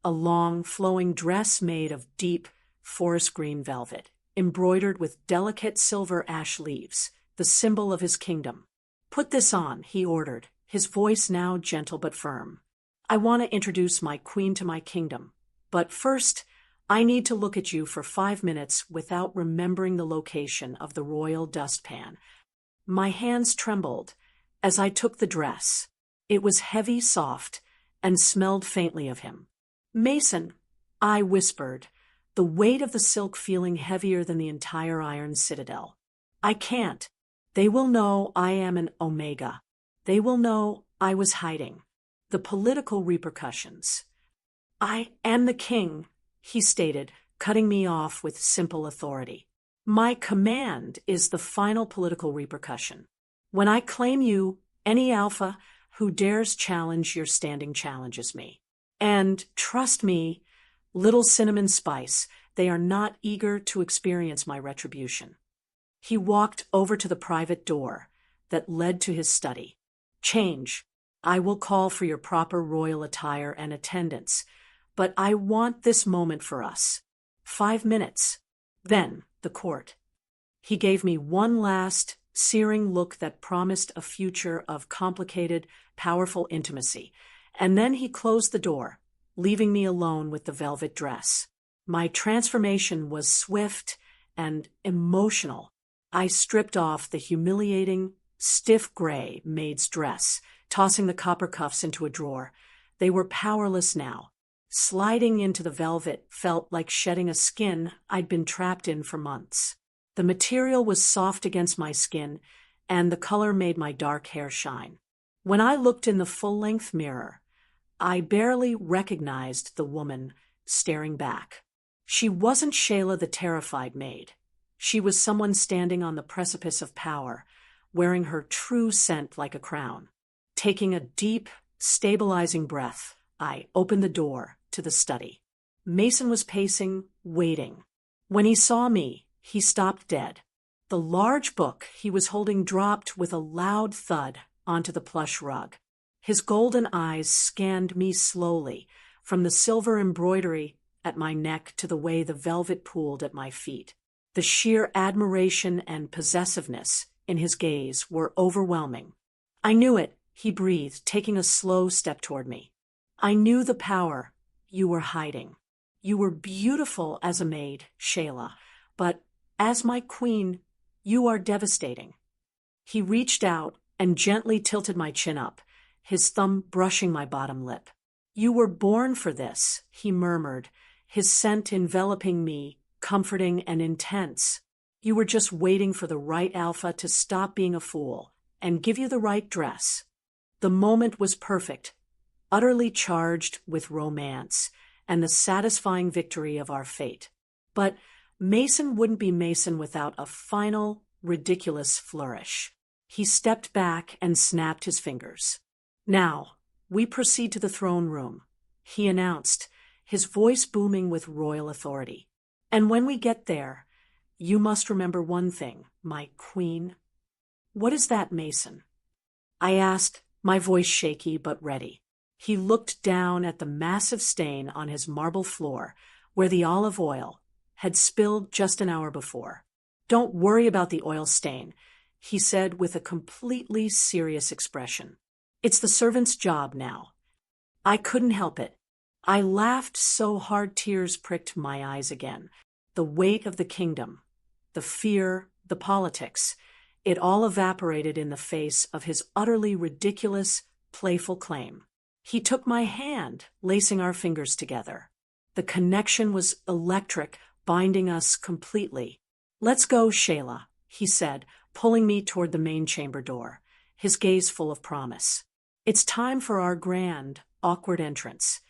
A long, flowing dress made of deep, forest green velvet, embroidered with delicate silver ash leaves, the symbol of his kingdom. "Put this on," he ordered, his voice now gentle but firm. "I want to introduce my queen to my kingdom. But first, I need to look at you for 5 minutes without remembering the location of the royal dustpan." My hands trembled as I took the dress. It was heavy, soft, and smelled faintly of him. "Mason," I whispered, the weight of the silk feeling heavier than the entire Iron Citadel. "I can't. They will know I am an Omega. They will know I was hiding. The political repercussions." "I am the king," he stated, cutting me off with simple authority. "My command is the final political repercussion. When I claim you, any alpha who dares challenge your standing challenges me. And trust me, little cinnamon spice, they are not eager to experience my retribution." He walked over to the private door that led to his study. "Change. I will call for your proper royal attire and attendance, but I want this moment for us. 5 minutes. Then the court." He gave me one last, searing look that promised a future of complicated, powerful intimacy, and then he closed the door, leaving me alone with the velvet dress. My transformation was swift and emotional. I stripped off the humiliating, stiff gray maid's dress, tossing the copper cuffs into a drawer. They were powerless now. Sliding into the velvet felt like shedding a skin I'd been trapped in for months. The material was soft against my skin, and the color made my dark hair shine. When I looked in the full-length mirror, I barely recognized the woman staring back. She wasn't Shayla the terrified maid. She was someone standing on the precipice of power, wearing her true scent like a crown. Taking a deep, stabilizing breath, I opened the door to the study. Mason was pacing, waiting. When he saw me, he stopped dead. The large book he was holding dropped with a loud thud onto the plush rug. His golden eyes scanned me slowly, from the silver embroidery at my neck to the way the velvet pooled at my feet. The sheer admiration and possessiveness in his gaze were overwhelming. "I knew it," he breathed, taking a slow step toward me. "I knew the power you were hiding. You were beautiful as a maid, Shayla, but as my queen, you are devastating." He reached out, and gently tilted my chin up, his thumb brushing my bottom lip. "You were born for this," he murmured, his scent enveloping me, comforting and intense. "You were just waiting for the right alpha to stop being a fool and give you the right dress." The moment was perfect, utterly charged with romance and the satisfying victory of our fate. But Mason wouldn't be Mason without a final, ridiculous flourish. He stepped back and snapped his fingers. "Now, we proceed to the throne room," he announced, his voice booming with royal authority. "And when we get there, you must remember one thing, my queen." "What is that, Mason?" I asked, my voice shaky but ready. He looked down at the massive stain on his marble floor where the olive oil had spilled just an hour before. "Don't worry about the oil stain," he said with a completely serious expression. "It's the servant's job now." I couldn't help it. I laughed so hard tears pricked my eyes again. The weight of the kingdom, the fear, the politics, it all evaporated in the face of his utterly ridiculous, playful claim. He took my hand, lacing our fingers together. The connection was electric, binding us completely. "Let's go, Shayla," he said, pulling me toward the main chamber door, his gaze full of promise. "It's time for our grand, awkward entrance."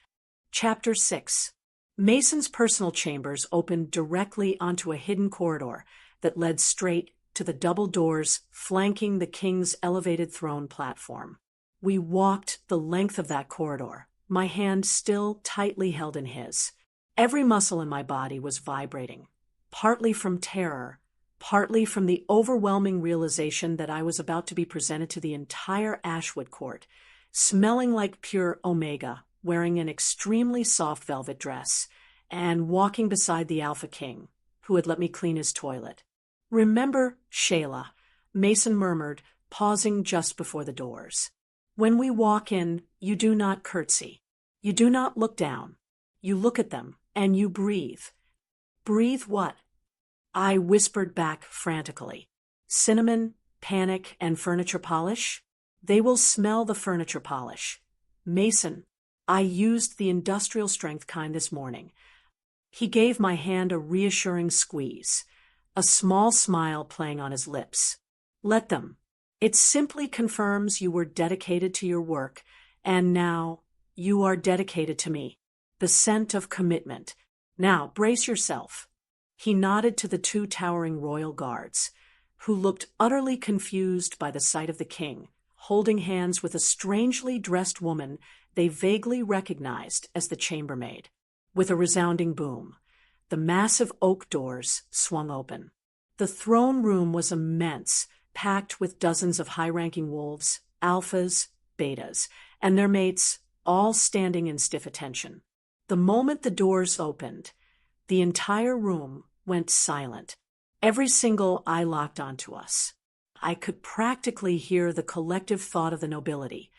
Chapter 6. Mason's personal chambers opened directly onto a hidden corridor that led straight to the double doors flanking the king's elevated throne platform. We walked the length of that corridor, my hand still tightly held in his. Every muscle in my body was vibrating, partly from terror, partly from the overwhelming realization that I was about to be presented to the entire Ashwood court, smelling like pure omega, wearing an extremely soft velvet dress, and walking beside the Alpha King, who had let me clean his toilet. "Remember, Shayla," Mason murmured, pausing just before the doors. "When we walk in, you do not curtsy. You do not look down. You look at them, and you breathe." "Breathe what?" I whispered back frantically. "Cinnamon, panic, and furniture polish? They will smell the furniture polish. Mason, I used the industrial strength kind this morning." He gave my hand a reassuring squeeze, a small smile playing on his lips. "Let them. It simply confirms you were dedicated to your work, and now you are dedicated to me. The scent of commitment. Now brace yourself." He nodded to the two towering royal guards, who looked utterly confused by the sight of the king, holding hands with a strangely dressed woman they vaguely recognized as the chambermaid. With a resounding boom, the massive oak doors swung open. The throne room was immense, packed with dozens of high-ranking wolves, alphas, betas, and their mates, all standing in stiff attention. The moment the doors opened, the entire room went silent. Every single eye locked onto us. I could practically hear the collective thought of the nobility.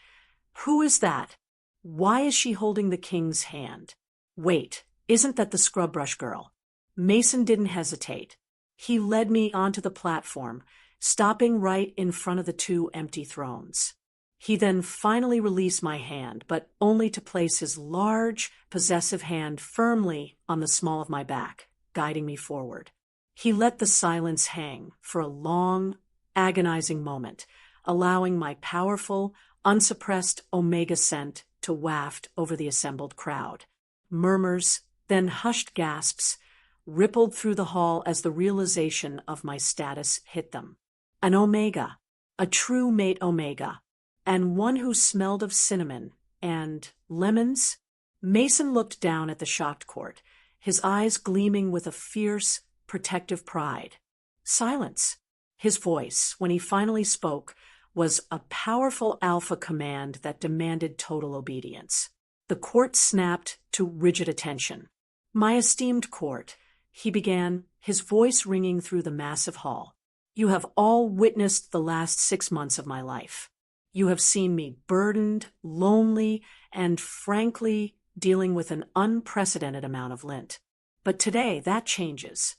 "Who is that? Why is she holding the king's hand? Wait, isn't that the scrub brush girl?" Mason didn't hesitate. He led me onto the platform, stopping right in front of the two empty thrones. He then finally released my hand, but only to place his large, possessive hand firmly on the small of my back, guiding me forward. He let the silence hang for a long, agonizing moment, allowing my powerful, unsuppressed omega scent to waft over the assembled crowd. Murmurs, then hushed gasps, rippled through the hall as the realization of my status hit them. An omega, a true mate omega, and one who smelled of cinnamon and lemons? Mason looked down at the shocked court, his eyes gleaming with a fierce, protective pride. Silence. His voice, when he finally spoke, was a powerful alpha command that demanded total obedience. The court snapped to rigid attention. "My esteemed court," he began, his voice ringing through the massive hall. "You have all witnessed the last 6 months of my life. You have seen me burdened, lonely, and frankly dealing with an unprecedented amount of lint. But today that changes."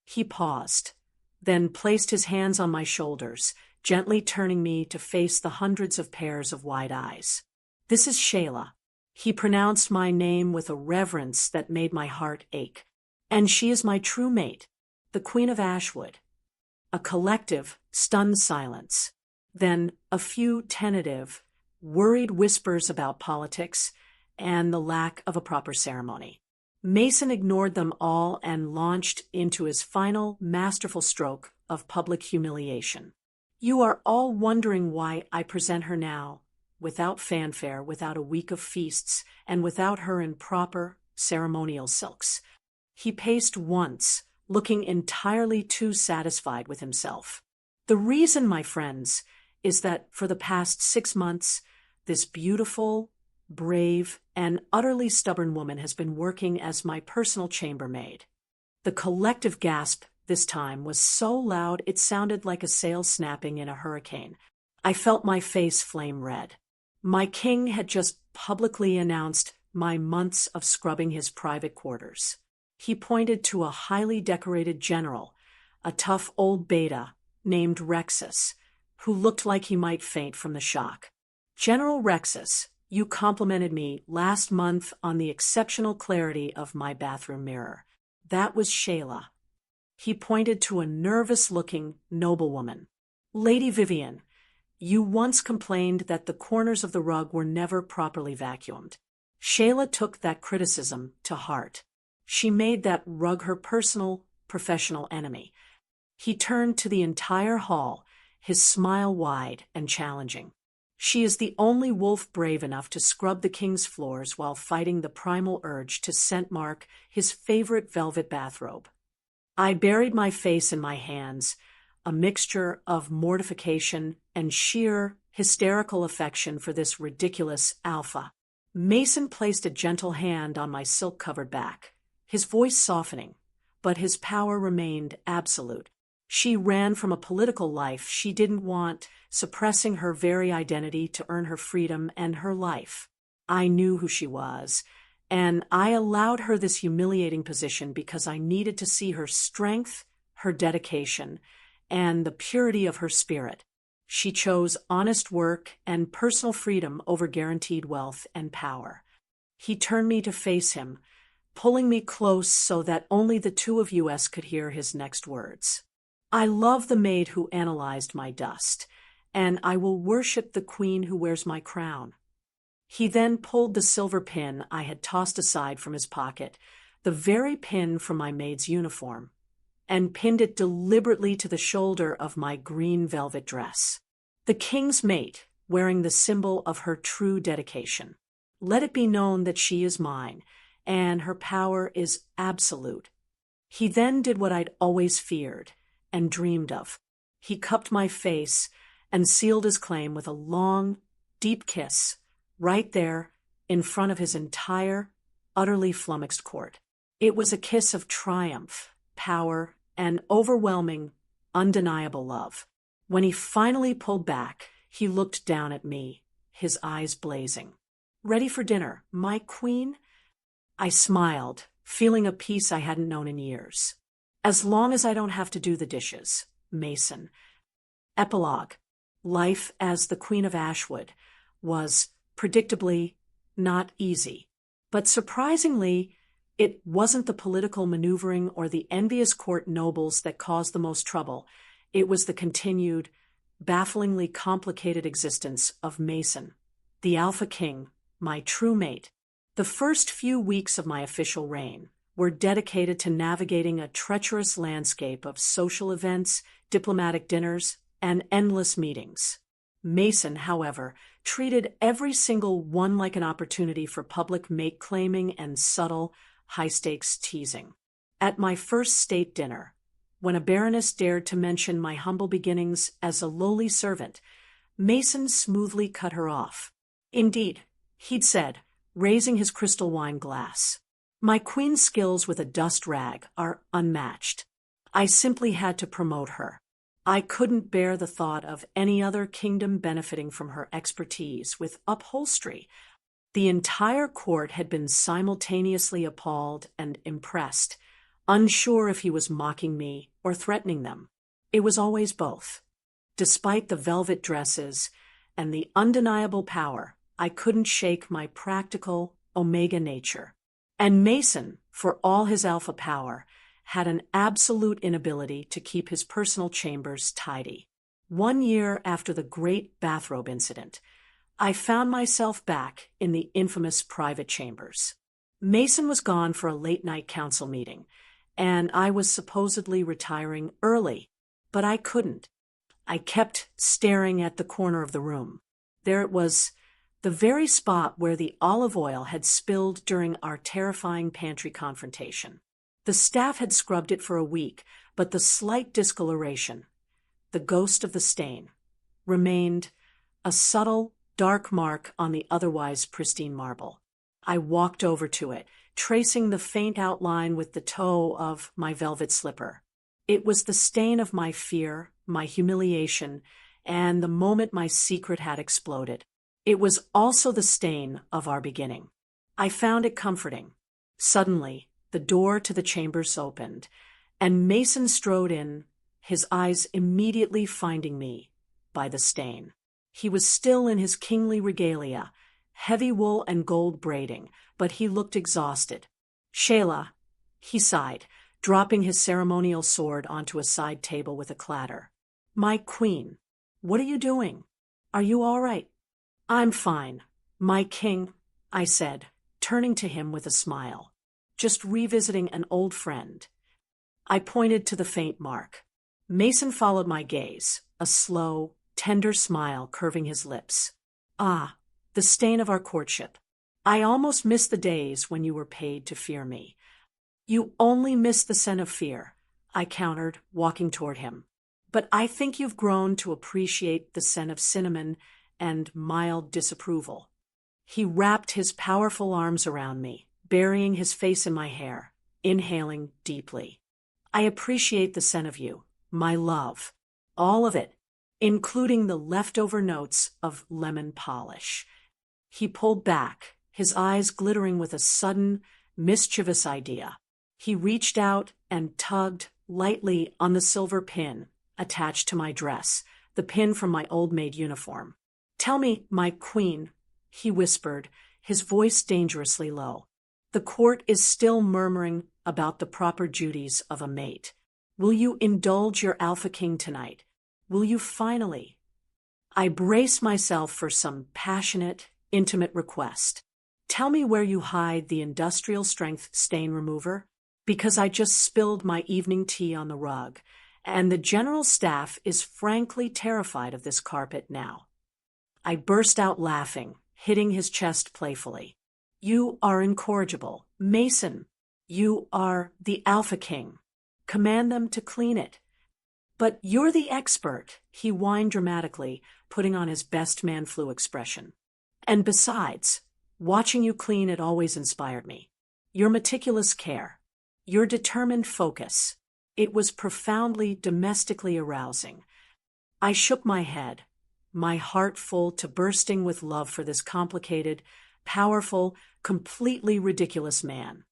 He paused, then placed his hands on my shoulders, gently turning me to face the hundreds of pairs of wide eyes. "This is Shayla." He pronounced my name with a reverence that made my heart ache. "And she is my true mate, the Queen of Ashwood." A collective, stunned silence. Then a few tentative, worried whispers about politics and the lack of a proper ceremony. Mason ignored them all and launched into his final, masterful stroke of public humiliation. "You are all wondering why I present her now, without fanfare, without a week of feasts, and without her in proper, ceremonial silks." He paced once, looking entirely too satisfied with himself. "The reason, my friends, is that for the past 6 months, this beautiful, brave, and utterly stubborn woman has been working as my personal chambermaid." The collective gasp this time was so loud it sounded like a sail snapping in a hurricane. I felt my face flame red. My king had just publicly announced my months of scrubbing his private quarters. He pointed to a highly decorated general, a tough old beta named Rexus, who looked like he might faint from the shock. "General Rexus, you complimented me last month on the exceptional clarity of my bathroom mirror. That was Shayla." He pointed to a nervous-looking noblewoman. "Lady Vivian, you once complained that the corners of the rug were never properly vacuumed. Shayla took that criticism to heart. She made that rug her personal, professional enemy." He turned to the entire hall, his smile wide and challenging. "She is the only wolf brave enough to scrub the king's floors while fighting the primal urge to scent mark his favorite velvet bathrobe." I buried my face in my hands, a mixture of mortification and sheer, hysterical affection for this ridiculous alpha. Mason placed a gentle hand on my silk-covered back, his voice softening, but his power remained absolute. She ran from a political life she didn't want, suppressing her very identity to earn her freedom and her life. I knew who she was, and I allowed her this humiliating position because I needed to see her strength, her dedication, and the purity of her spirit. She chose honest work and personal freedom over guaranteed wealth and power. He turned me to face him, pulling me close so that only the two of us could hear his next words. "I love the maid who analyzed my dust, and I will worship the queen who wears my crown." He then pulled the silver pin I had tossed aside from his pocket, the very pin from my maid's uniform, and pinned it deliberately to the shoulder of my green velvet dress. "The king's mate, wearing the symbol of her true dedication. Let it be known that she is mine, and her power is absolute." He then did what I'd always feared and dreamed of. He cupped my face and sealed his claim with a long, deep kiss, right there, in front of his entire, utterly flummoxed court. It was a kiss of triumph, power, and overwhelming, undeniable love. When he finally pulled back, he looked down at me, his eyes blazing. "Ready for dinner, my queen?" I smiled, feeling a peace I hadn't known in years. "As long as I don't have to do the dishes, Mason." Epilogue. Life as the Queen of Ashwood was, predictably, not easy. But surprisingly, it wasn't the political maneuvering or the envious court nobles that caused the most trouble. It was the continued, bafflingly complicated existence of Mason, the Alpha King, my true mate. The first few weeks of my official reign were dedicated to navigating a treacherous landscape of social events, diplomatic dinners, and endless meetings. Mason, however, treated every single one like an opportunity for public mate-claiming and subtle, high-stakes teasing. At my first state dinner, when a baroness dared to mention my humble beginnings as a lowly servant, Mason smoothly cut her off. "Indeed," he'd said, raising his crystal wine glass, "my queen's skills with a dust rag are unmatched. I simply had to promote her. I couldn't bear the thought of any other kingdom benefiting from her expertise with upholstery." The entire court had been simultaneously appalled and impressed, unsure if he was mocking me or threatening them. It was always both. Despite the velvet dresses and the undeniable power, I couldn't shake my practical omega nature. And Mason, for all his alpha power, had an absolute inability to keep his personal chambers tidy. 1 year after the great bathrobe incident, I found myself back in the infamous private chambers. Mason was gone for a late-night council meeting, and I was supposedly retiring early, but I couldn't. I kept staring at the corner of the room. There it was, the very spot where the olive oil had spilled during our terrifying pantry confrontation. The staff had scrubbed it for a week, but the slight discoloration, the ghost of the stain, remained, a subtle, dark mark on the otherwise pristine marble. I walked over to it, tracing the faint outline with the toe of my velvet slipper. It was the stain of my fear, my humiliation, and the moment my secret had exploded. It was also the stain of our beginning. I found it comforting. Suddenly, the door to the chambers opened, and Mason strode in, his eyes immediately finding me by the stain. He was still in his kingly regalia, heavy wool and gold braiding, but he looked exhausted. "Shayla," he sighed, dropping his ceremonial sword onto a side table with a clatter. "My queen, what are you doing? Are you all right?" "I'm fine, my king," I said, turning to him with a smile. "Just revisiting an old friend." I pointed to the faint mark. Mason followed my gaze, a slow, tender smile curving his lips. "Ah, the stain of our courtship. I almost miss the days when you were paid to fear me." "You only miss the scent of fear," I countered, walking toward him. "But I think you've grown to appreciate the scent of cinnamon and mild disapproval." He wrapped his powerful arms around me, burying his face in my hair, inhaling deeply. "I appreciate the scent of you, my love. All of it, including the leftover notes of lemon polish." He pulled back, his eyes glittering with a sudden, mischievous idea. He reached out and tugged lightly on the silver pin attached to my dress, the pin from my old maid uniform. "Tell me, my queen," he whispered, his voice dangerously low. "The court is still murmuring about the proper duties of a mate. Will you indulge your alpha king tonight? Will you finally?" I braced myself for some passionate, intimate request. "Tell me where you hide the industrial-strength stain remover, because I just spilled my evening tea on the rug, and the general staff is frankly terrified of this carpet now." I burst out laughing, hitting his chest playfully. "You are incorrigible, Mason. You are the Alpha King. Command them to clean it." "But you're the expert," he whined dramatically, putting on his best man flu expression. "And besides, watching you clean it always inspired me. Your meticulous care, your determined focus. It was profoundly domestically arousing." I shook my head, my heart full to bursting with love for this complicated, powerful, completely ridiculous man.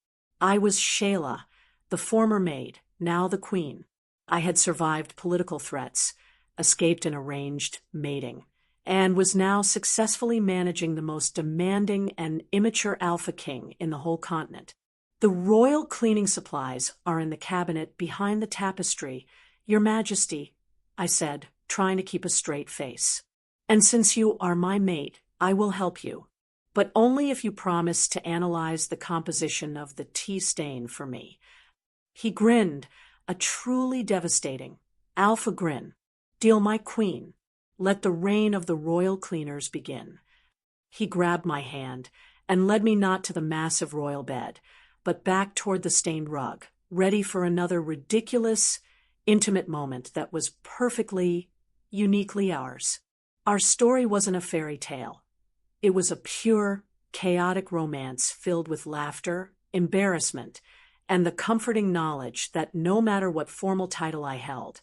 I was Shayla, the former maid, now the queen. I had survived political threats, escaped an arranged mating, and was now successfully managing the most demanding and immature alpha king in the whole continent. "The royal cleaning supplies are in the cabinet behind the tapestry, Your Majesty," I said, trying to keep a straight face. "And since you are my mate, I will help you, but only if you promise to analyze the composition of the tea stain for me." He grinned, a truly devastating, alpha grin. "Deal, my queen. Let the reign of the royal cleaners begin." He grabbed my hand and led me not to the massive royal bed, but back toward the stained rug, ready for another ridiculous, intimate moment that was perfectly, uniquely ours. Our story wasn't a fairy tale. It was a pure, chaotic romance filled with laughter, embarrassment, and the comforting knowledge that no matter what formal title I held,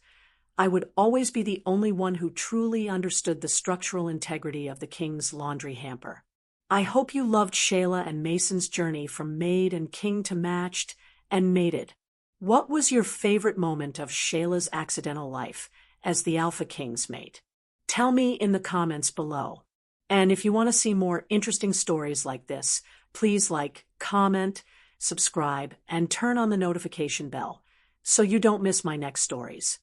I would always be the only one who truly understood the structural integrity of the king's laundry hamper. I hope you loved Shayla and Mason's journey from maid and king to matched and mated. What was your favorite moment of Shayla's accidental life, as the Alpha King's mate? Tell me in the comments below. And if you want to see more interesting stories like this, please like, comment, subscribe, and turn on the notification bell so you don't miss my next stories.